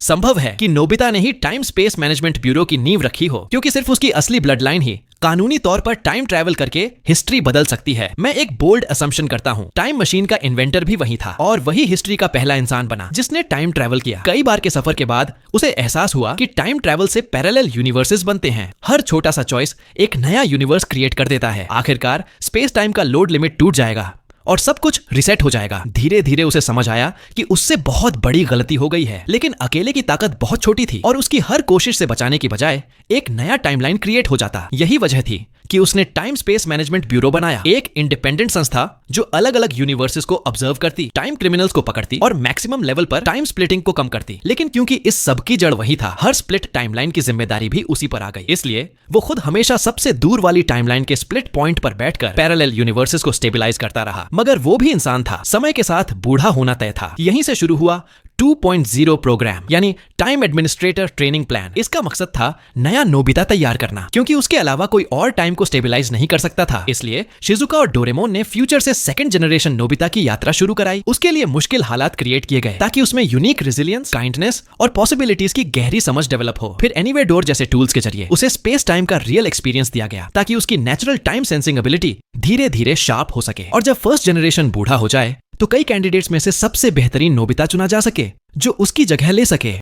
संभव है कि नोबिता ने ही टाइम स्पेस मैनेजमेंट ब्यूरो की नींव रखी हो, क्योंकि सिर्फ उसकी असली ब्लड लाइन ही कानूनी तौर पर टाइम ट्रैवल करके हिस्ट्री बदल सकती है। मैं एक बोल्ड असम्पशन करता हूँ, टाइम मशीन का इन्वेंटर भी वही था और वही हिस्ट्री का पहला इंसान बना जिसने टाइम ट्रैवल किया। कई बार के सफर के बाद उसे एहसास हुआ कि टाइम ट्रैवल से पैरेलल यूनिवर्सेस बनते हैं। हर छोटा सा चॉइस एक नया यूनिवर्स क्रिएट कर देता है। आखिरकार स्पेस टाइम का लोड लिमिट टूट जाएगा और सब कुछ रिसेट हो जाएगा। धीरे धीरे उसे समझ आया कि उससे बहुत बड़ी गलती हो गई है, लेकिन अकेले की ताकत बहुत छोटी थी और उसकी हर कोशिश से बचाने की बजाय एक नया टाइमलाइन क्रिएट हो जाता। यही वजह थी कि उसने टाइम स्पेस मैनेजमेंट ब्यूरो बनाया, एक इंडिपेंडेंट संस्था जो अलग अलग यूनिवर्सेस को ऑब्जर्व करती, टाइम क्रिमिनल्स को पकड़ती और मैक्सिमम लेवल पर टाइम स्प्लिटिंग को कम करती। लेकिन क्योंकि इस सब की जड़ वही था, हर स्प्लिट टाइमलाइन की जिम्मेदारी भी उसी पर आ गई। इसलिए वो खुद हमेशा सबसे दूर वाली टाइमलाइन के स्प्लिट पॉइंट पर बैठकर पैरेलल यूनिवर्सेस को स्टेबलाइज करता रहा। मगर वो भी इंसान था, समय के साथ बूढ़ा होना तय था। यहीं से शुरू हुआ 2.0 प्रोग्राम, यानी टाइम एडमिनिस्ट्रेटर ट्रेनिंग प्लान। इसका मकसद था नया नोबिता तैयार करना, क्योंकि उसके अलावा कोई और टाइम को स्टेबलाइज नहीं कर सकता था। इसलिए शिजुका और डोरेमोन ने फ्यूचर से सेकंड जनरेशन नोबिता की यात्रा शुरू कराई। उसके लिए मुश्किल हालात क्रिएट किए गए ताकि उसमें यूनिक रेजिलियंस, काइंडनेस और पॉसिबिलिटीज की गहरी समझ डेवलप हो। फिर एनीवे डोर जैसे टूल्स के जरिए उसे स्पेस टाइम का रियल एक्सपीरियंस दिया गया ताकि उसकी नेचुरल टाइम सेंसिंग एबिलिटी धीरे धीरे शार्प हो सके। और जब फर्स्ट जनरेशन बूढ़ा हो जाए तो कई कैंडिडेट्स में से सबसे बेहतरीन नोबिता चुना जा सके जो उसकी जगह ले सके।